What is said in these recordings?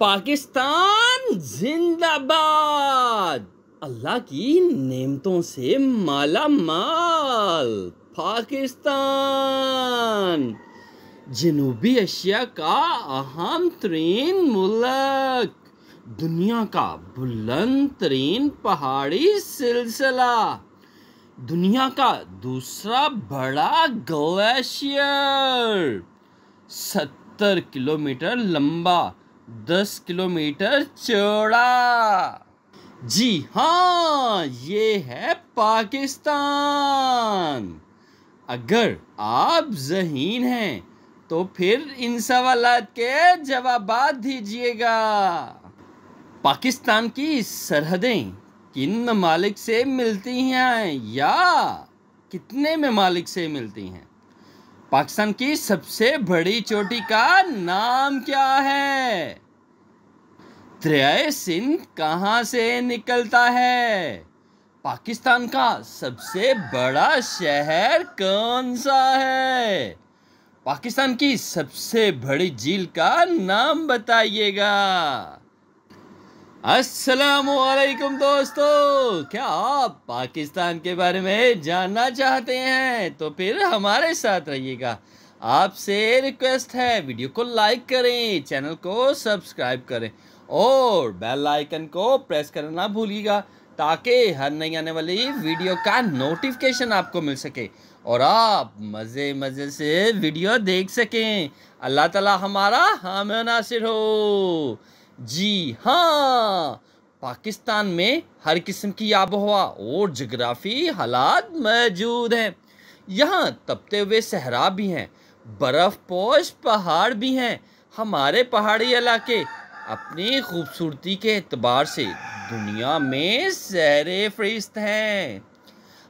पाकिस्तान जिंदाबाद। अल्लाह की नेमतों से माला माल पाकिस्तान जनूबी एशिया का अहम तरीन मुल्क, दुनिया का बुलंद तरीन पहाड़ी सिलसिला, दुनिया का दूसरा बड़ा ग्लेशियर, 70 किलोमीटर लंबा, 10 किलोमीटर चौड़ा। जी हाँ, ये है पाकिस्तान। अगर आप ज़हीन हैं तो फिर इन सवालात के जवाबात दीजिएगा। पाकिस्तान की सरहदें किन ममालिक से मिलती हैं या कितने ममालिक से मिलती हैं? पाकिस्तान की सबसे बड़ी चोटी का नाम क्या है? दरियाए सिंध कहाँ से निकलता है? पाकिस्तान का सबसे बड़ा शहर कौन सा है? पाकिस्तान की सबसे बड़ी झील का नाम बताइएगा। अस्सलामुअलैकुम दोस्तों, क्या आप पाकिस्तान के बारे में जानना चाहते हैं? तो फिर हमारे साथ रहिएगा। आपसे रिक्वेस्ट है, वीडियो को लाइक करें, चैनल को सब्सक्राइब करें और बेल आइकन को प्रेस करना ना भूलिएगा ताकि हर नई आने वाली वीडियो का नोटिफिकेशन आपको मिल सके और आप मज़े मज़े से वीडियो देख सकें। अल्लाह ताला हमारा हामी नासिर हो। जी हाँ, पाकिस्तान में हर किस्म की आबोहवा और जोग्राफी हालात मौजूद हैं। यहाँ तपते हुए सहरा भी हैं, बर्फ़पोश पहाड़ भी हैं। हमारे पहाड़ी इलाके अपनी खूबसूरती के एतबार से दुनिया में सहरे फरिश्त हैं।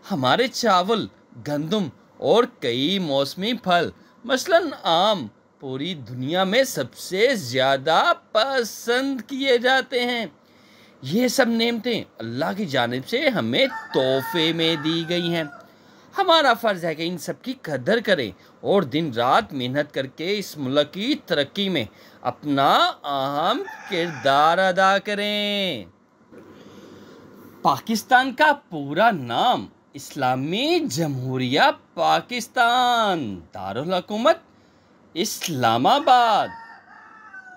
हमारे चावल, गंदम और कई मौसमी फल मसलन आम पूरी दुनिया में सबसे ज़्यादा पसंद किए जाते हैं। ये सब नेमतें अल्लाह की जानिब से हमें तोहफे में दी गई हैं। हमारा फ़र्ज़ है कि इन सब की कदर करें और दिन रात मेहनत करके इस मुल्क की तरक्की में अपना अहम किरदार अदा करें। पाकिस्तान का पूरा नाम इस्लामी जमहूरिया पाकिस्तान, दारुल हुकूमत इस्लामाबाद,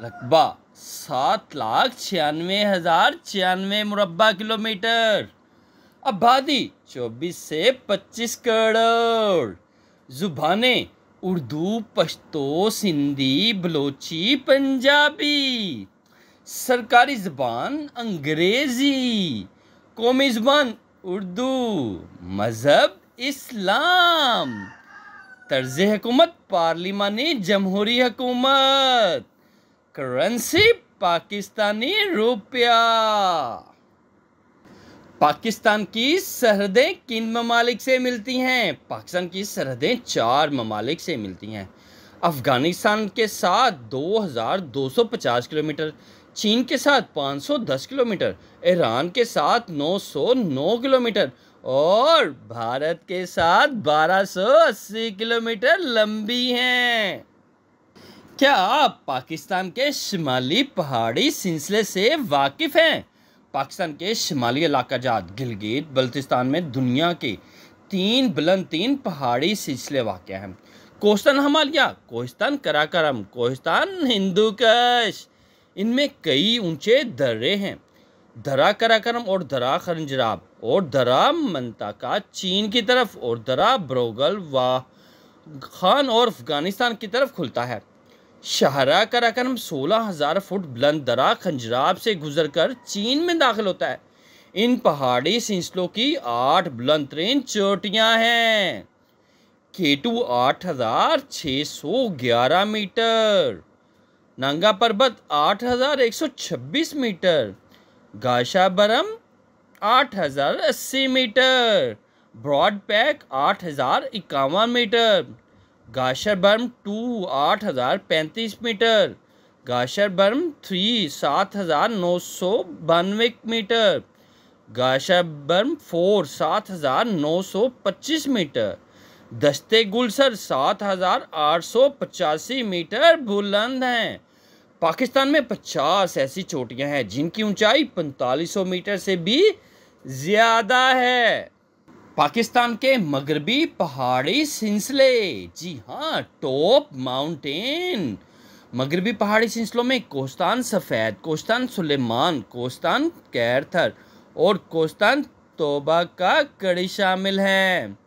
रकबा 7,96,096 मुरब्बा किलोमीटर, आबादी 24 से 25 करोड़, ज़ुबानें उर्दू, पश्तो, सिंधी, बलोची, पंजाबी, सरकारी ज़बान अंग्रेज़ी, कौमी ज़बान उर्दू, मज़हब इस्लाम, तर्ज़ हुकूमत पार्लिमानी जमहूरी हुकूमत, करेंसी पाकिस्तानी रुपया। पाकिस्तान की सरहदें किन ममालिक से मिलती हैं? पाकिस्तान की सरहदें 4 ममालिक से मिलती हैं। अफ़गानिस्तान के साथ 2250 किलोमीटर, चीन के साथ 510 किलोमीटर, ईरान के साथ 909 किलोमीटर और भारत के साथ 1280 किलोमीटर लंबी हैं। क्या आप पाकिस्तान के शिमाली पहाड़ी सिलसिले से वाकिफ़ हैं? पाकिस्तान के शिमाली इलाका जात गिलगित बल्तिस्तान में दुनिया के 3 बुलंद पहाड़ी सिलसिले वाक़ हैं। कोहिस्तान हिमालय, कोहिस्तान कराकोरम, कोहिस्तान हिंदू कुश। इनमें कई ऊंचे दर्रे हैं। दर्रा कराकोरम और दर्रा खंजराब और दर्रा मंताका चीन की तरफ और दर्रा ब्रोगल व खान और अफ़गानिस्तान की तरफ खुलता है। शाहरा कराकोरम 16,000 फुट बुलंद दर्रा खंजराब से गुजरकर चीन में दाखिल होता है। इन पहाड़ी सिलसिलों की 8 बुलंद तरीन चोटियाँ हैं। केटू 8,611 मीटर, नांगा पर्वत 8,126 मीटर, गाशा बरम 8,080 मीटर, ब्रॉड पैक 8,051 मीटर, गाशर बर्म 2 8,035 मीटर, गाशर बर्म 3 7,992 मीटर, गाशर बर्म 4 7,925 मीटर, दस्ते गुलसर 7,885 मीटर बुलंद हैं। पाकिस्तान में 50 ऐसी चोटियां हैं जिनकी ऊंचाई 4500 मीटर से भी ज़्यादा है। पाकिस्तान के मगरबी पहाड़ी सिलसिले, जी हाँ, टॉप माउंटेन। मगरबी पहाड़ी सिलसिलों में कोस्तान सफ़ेद, कोस्तान सुलेमान, कोस्तान कैरथर और कोस्तान तोबा का कड़ी शामिल हैं।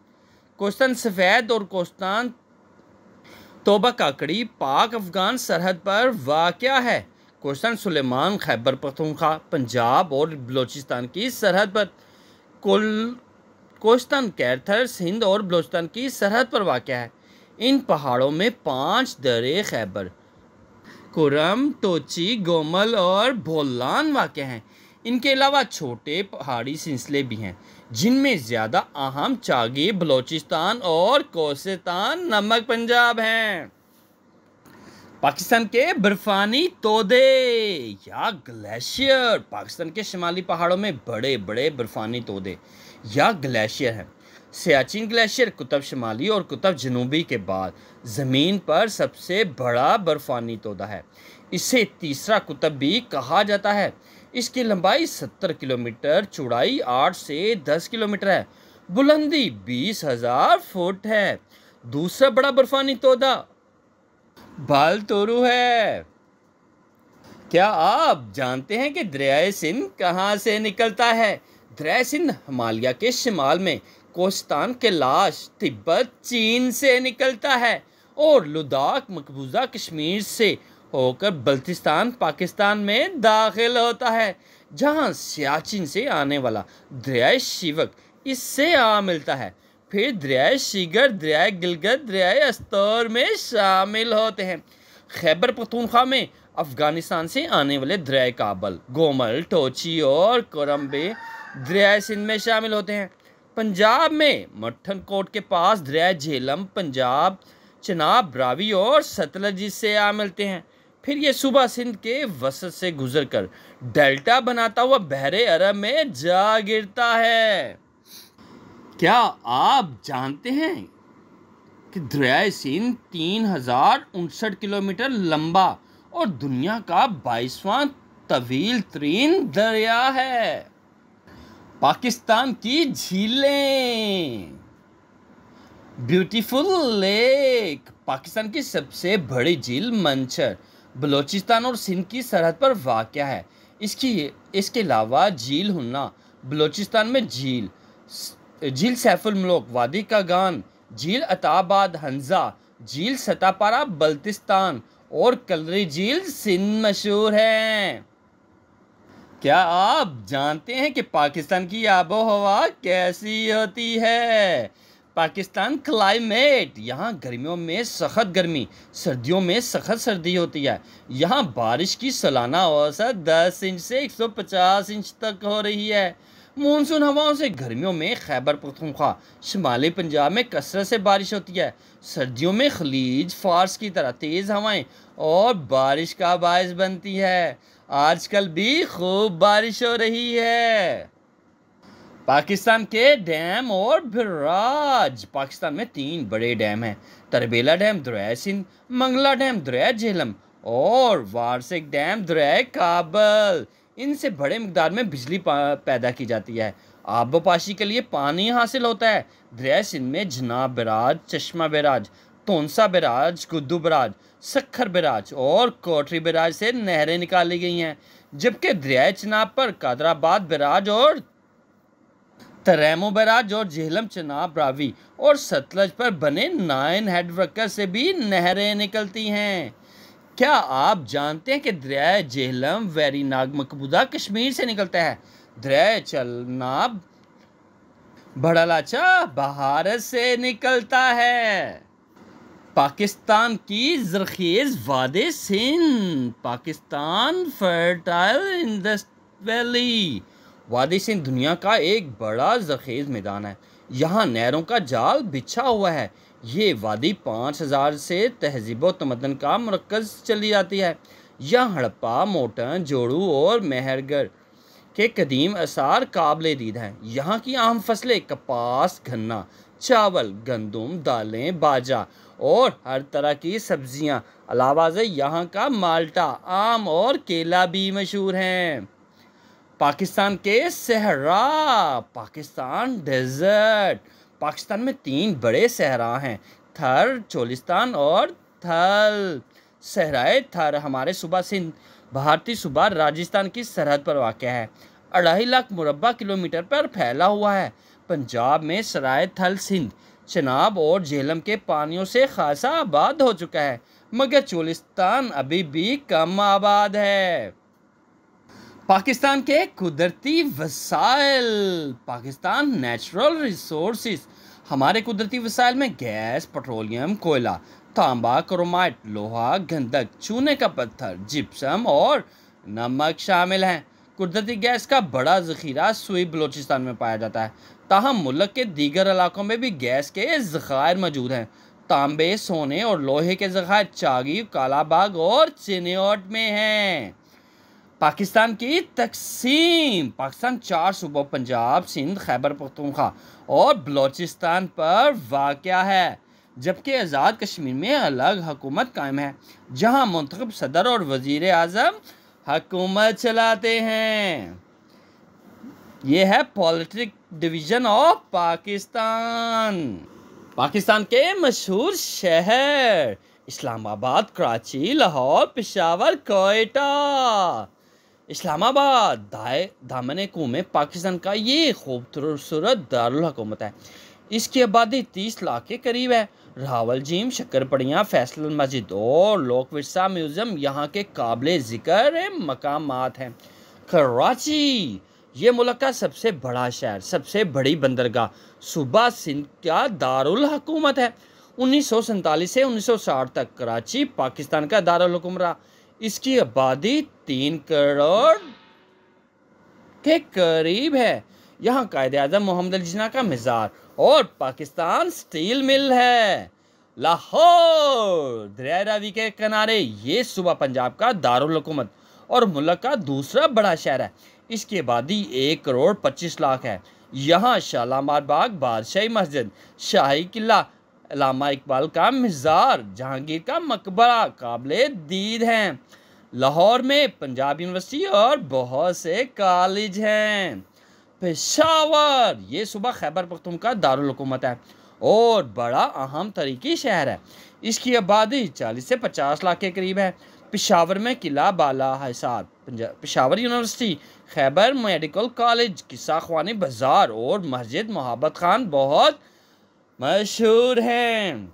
कोस्तान सफ़ेद और कोस्तान तोबा काकड़ी पाक अफगान सरहद पर वाक़या है। कोस्तान सुलेमान खैबर पख्तूनख्वा, पंजाब और बलूचिस्तान की सरहद पर, कोस्तान कैरथर सिंध और बलूचिस्तान की सरहद पर वाक़या है। इन पहाड़ों में 5 दर्रे खैबर, कुरम, टोची, गोमल और बोलान वाक़या हैं। इनके अलावा छोटे पहाड़ी सिलसिले भी हैं जिनमें ज़्यादा अहम चागी बलूचिस्तान और कोस्तान नमक पंजाब हैं। पाकिस्तान के बर्फानी तोदे या ग्लेशियर, पाकिस्तान के शिमाली पहाड़ों में बड़े बड़े बर्फानी तोदे या ग्लेशियर हैं। सियाचिन ग्लेशियर कुतुब शिमाली और कुतुब जनूबी के बाद ज़मीन पर सबसे बड़ा बर्फानी तोदा है। इसे तीसरा कुतुब भी कहा जाता है। इसकी लंबाई 70 किलोमीटर, चौड़ाई 8 से 10 किलोमीटर है, बुलंदी 20,000 फुट है। दूसरा बड़ा बर्फानी तोदा बालतोरू है। क्या आप जानते हैं कि दरियाए सिंध कहाँ से निकलता है? दरियाए सिंध हिमालय के शिमाल में कोस्तान, कैलाश, तिब्बत, चीन से निकलता है और लद्दाख, मकबूजा कश्मीर से होकर बल्तिस्तान पाकिस्तान में दाखिल होता है, जहां सियाचिन से आने वाला दरियाए शिवक इससे आ मिलता है। फिर दरियाए शिगर, दरियाए गिलगित, दरियाए अस्तोर में शामिल होते हैं। खैबर पख्तूनख्वा में अफ़गानिस्तान से आने वाले दरियाए काबल, गोमल, टोची और कोरम्बे दरियाए सिंध में शामिल होते हैं। पंजाब में मट्ठन कोट के पास दरियाए झेलम, पंजाब, चनाब, रावी और सतलज से आ मिलते हैं। फिर ये सूबा सिंध के वसत से गुजरकर डेल्टा बनाता हुआ बहरे अरब में जा गिरता है। क्या आप जानते हैं कि दरियाए सिंध 3059 किलोमीटर लंबा और दुनिया का 22वां तवील तरीन दरिया है? पाकिस्तान की झीलें, ब्यूटीफुल लेक, पाकिस्तान की सबसे बड़ी झील मंचर बलूचिस्तान और सिंध की सरहद पर वाक़या है। इसके अलावा झील हुन्ना बलूचिस्तान में, झील सैफुल मुल्क वादी का गान, झील अताबाद हंजा, झील सतापारा बल्तिस्तान और कलरी झील सिंध मशहूर हैं। क्या आप जानते हैं कि पाकिस्तान की आबो हवा कैसी होती है? पाकिस्तान क्लाइमेट, यहाँ गर्मियों में सख्त गर्मी, सर्दियों में सख्त सर्दी होती है। यहाँ बारिश की सालाना औसत 10 इंच से 150 इंच तक हो रही है। मानसून हवाओं से गर्मियों में खैबर पख्तूनख्वा, शिमाली पंजाब में कसरत से बारिश होती है। सर्दियों में खलीज फार्स की तरह तेज़ हवाएं और बारिश का बायस बनती है। आजकल भी खूब बारिश हो रही है। पाकिस्तान के डैम और बराज, पाकिस्तान में 3 बड़े डैम हैं। तरबेला डैम दरियाए सिंध, मंगला डैम दरियाए झेलम और वारसिक डैम दरियाए काबल। इनसे बड़े मिकदार में बिजली पैदा की जाती है। आबोपाशी के लिए पानी हासिल होता है। दरियाए सिंध में जनाब बराज, चश्मा barrage, तोनसा barrage, गुद्दू barrage, Sukkur barrage और कोटरी बराज से नहरें निकाली गई हैं, जबकि दरियाए चनाब पर कादराबाद बराज और तरैमो बराज और झेलम, चनाब, रावी और सतलज पर बने 9 हेड वर्कर से भी नहरें निकलती हैं। क्या आप जानते हैं कि दरियाए झेलम वेरीनाग मकबूजा कश्मीर से निकलता है? दरियाए चनाब बड़ालाचा भारत से निकलता है। पाकिस्तान की ज़रख़ेज़ वादे Sindh, Pakistan fertile Indus valley, वादी सिंध दुनिया का एक बड़ा ज़रख़ेज़ मैदान है। यहाँ नहरों का जाल बिछा हुआ है। ये वादी 5000 से तहज़ीब व तमद्दुन का मरकज़ चली जाती है। यहाँ हड़प्पा, मोटन, जोड़ू और मेहरगढ़ के कदीम आसार काबिल दीद हैं। यहाँ की अहम फसलें कपास, गन्ना, चावल, गंदम, दालें, बाजरा और हर तरह की सब्जियां। अलावा से यहाँ का माल्टा, आम और केला भी मशहूर हैं। पाकिस्तान के सहरा, पाकिस्तान डेजर्ट। पाकिस्तान में 3 बड़े सहरा हैं, थर, चोलिस्तान और थल। सहराए थर हमारे सूबा सिंध, भारतीय सूबा राजस्थान की सरहद पर वाक़ है। 2.5 लाख मुरब्बा किलोमीटर पर फैला हुआ है। पंजाब में सराय थल सिंध, चनाब और झेलम के पानियों से खासा आबाद हो चुका है, मगर चोलिस्तान अभी भी कम आबाद है। पाकिस्तान के कुदरती वसाइल। Pakistan natural resources. हमारे कुदरती वसाइल में गैस, पेट्रोलियम, कोयला, तांबा, क्रोमाइट, लोहा, गंधक, चूने का पत्थर, जिप्सम और नमक शामिल हैं। कुदरती गैस का बड़ा ज़ख़ीरा सुई बलूचिस्तान में पाया जाता है। ताहम मुल्क के दीगर इलाकों में भी गैस के ज़ख़ायर मौजूद हैं। तांबे, सोने और लोहे के ज़ख़ायर चागी, कालाबाग और चिन्योट में हैं। पाकिस्तान की तकसीम। पाकिस्तान 4 सूबों पंजाब, सिंध, खैबर पख्तूनख्वा और बलूचिस्तान पर वाक़या है, जबकि आज़ाद कश्मीर में अलग हुकूमत कायम है, जहां मुंतखब सदर और वज़ीर आज़म हुकूमत चलाते हैं। ये है politic division of Pakistan. Pakistan के मशहूर शहर इस्लामाबाद, कराची, लाहौर, पेशावर, कोयटा। इस्लामाबाद दामन कुएं में पाकिस्तान का ये खूबसूरत दारुल हुकूमत है। इसकी आबादी 30 लाख के करीब है। रावलजीम, शक्करपड़ियाँ, फैसल मस्जिद और लोक विरसा म्यूज़ियम यहाँ के काबिल ज़िक्र मकामात हैं। कराची ये मुल्क का सबसे बड़ा शहर, सबसे बड़ी बंदरगाह, सूबा सिंध का दारुल हुकूमत है। 1947 से 1960 तक कराची पाकिस्तान का दारुल हुकूमत रहा। इसकी आबादी 3 करोड़ के करीब है। यहाँ कायदे आज़म मोहम्मद अली जिन्ना का मज़ार और पाकिस्तान स्टील मिल है। लाहौर दरिया रावी के किनारे ये सूबा पंजाब का दारुल हुकूमत और मुल्क का दूसरा बड़ा शहर है। इसकी आबादी 1 करोड़ 25 लाख है। यहाँ शालामार बाग, बादशाही मस्जिद, शाही किला, अल्लामा इकबाल का मज़ार, जहांगीर का मकबरा काबिल दीद हैं। लाहौर में पंजाब यूनिवर्सिटी और बहुत से कॉलेज हैं। पेशावर ये सूबा खैबर पख्तूनख्वा का दारुल हुकूमत है और बड़ा अहम तरीकी शहर है। इसकी आबादी 40 से 50 लाख के करीब है। पेशावर में Qila Bala Hisar, Peshawar university, Khyber medical college, Qissa Khwani बाज़ार और मस्जिद मोहब्बत खान बहुत मशहूर हैं।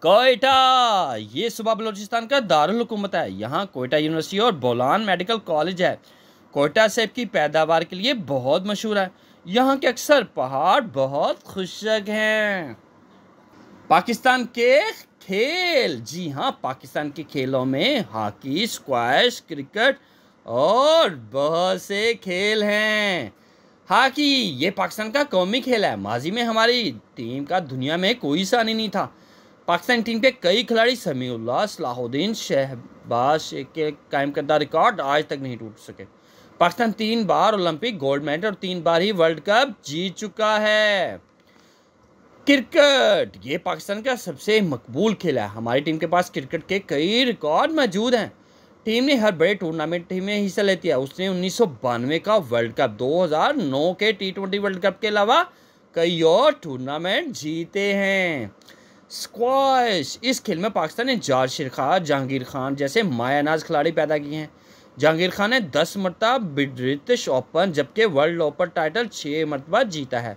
कोयटा ये सूबा बलूचिस्तान का दारुल हुकूमत है। यहाँ कोयटा यूनिवर्सिटी और बोलान मेडिकल कॉलेज है। कोयटा सेब की पैदावार के लिए बहुत मशहूर है। यहाँ के अक्सर पहाड़ बहुत खुशक हैं। पाकिस्तान के खेल। जी हाँ, पाकिस्तान के खेलों में हॉकी, स्क्वैश, क्रिकेट और बहुत से खेल हैं। हॉकी ये पाकिस्तान का कौमी खेल है। माजी में हमारी टीम का दुनिया में कोई सानी नहीं था। पाकिस्तान टीम के कई खिलाड़ी समीउल्लाह, सलाहुद्दीन, शहबाज के कायम करदा रिकॉर्ड आज तक नहीं टूट सके। पाकिस्तान 3 बार ओलंपिक गोल्ड मेडल और 3 बार ही वर्ल्ड कप जीत चुका है। क्रिकेट ये पाकिस्तान का सबसे मकबूल खेल है। हमारी टीम के पास क्रिकेट के कई रिकॉर्ड मौजूद हैं। टीम ने हर बड़े टूर्नामेंट में हिस्सा लेती है। उसने 1992 का वर्ल्ड कप, 2009 के T20 वर्ल्ड कप के अलावा कई और टूर्नामेंट जीते हैं। स्क्वैश इस खेल में पाकिस्तान ने जारशीर खान, जहांगीर खान जैसे मायानाज खिलाड़ी पैदा किए हैं। जहांगीर खान ने 10 मरतबा ब्रिटिश ओपन जबकि वर्ल्ड ओपन टाइटल 6 मरतबा जीता है।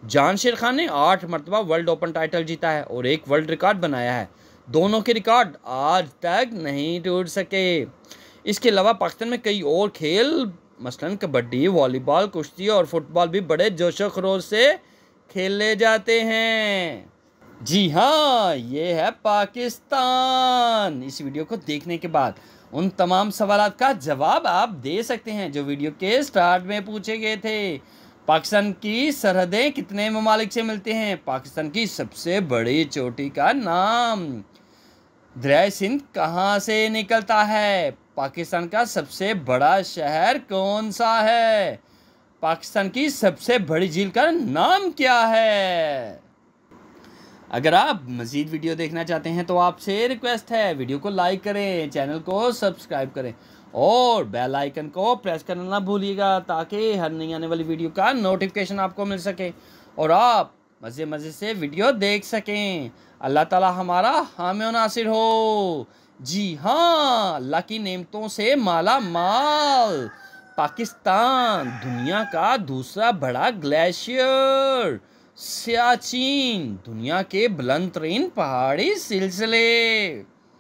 जारशीर खान ने 8 मरतबा वर्ल्ड ओपन टाइटल जीता है और एक वर्ल्ड रिकॉर्ड बनाया है। दोनों के रिकॉर्ड आज तक नहीं टूट सके। इसके अलावा पाकिस्तान में कई और खेल मसलन कबड्डी, वॉलीबॉल, कुश्ती और फुटबॉल भी बड़े जोशो खरोश से खेले जाते हैं। जी हाँ, ये है पाकिस्तान। इस वीडियो को देखने के बाद उन तमाम सवालात का जवाब आप दे सकते हैं जो वीडियो के स्टार्ट में पूछे गए थे। पाकिस्तान की सरहदें कितने ममालिक से मिलते हैं? पाकिस्तान की सबसे बड़ी चोटी का नाम? दरिया सिंध कहाँ से निकलता है? पाकिस्तान का सबसे बड़ा शहर कौन सा है? पाकिस्तान की सबसे बड़ी झील का नाम क्या है? अगर आप मज़ीद वीडियो देखना चाहते हैं तो आपसे रिक्वेस्ट है, वीडियो को लाइक करें, चैनल को सब्सक्राइब करें और बेल आइकन को प्रेस करना ना भूलिएगा, ताकि हर नई आने वाली वीडियो का नोटिफिकेशन आपको मिल सके और आप मज़े मज़े से वीडियो देख सकें। अल्लाह ताला हमारा हामी और नासिर हो। जी हाँ, अल्लाह की नेमतों से माला माल पाकिस्तान, दुनिया का दूसरा बड़ा ग्लेशियर सियाचिन, दुनिया के बुलंद तरीन पहाड़ी सिलसिले।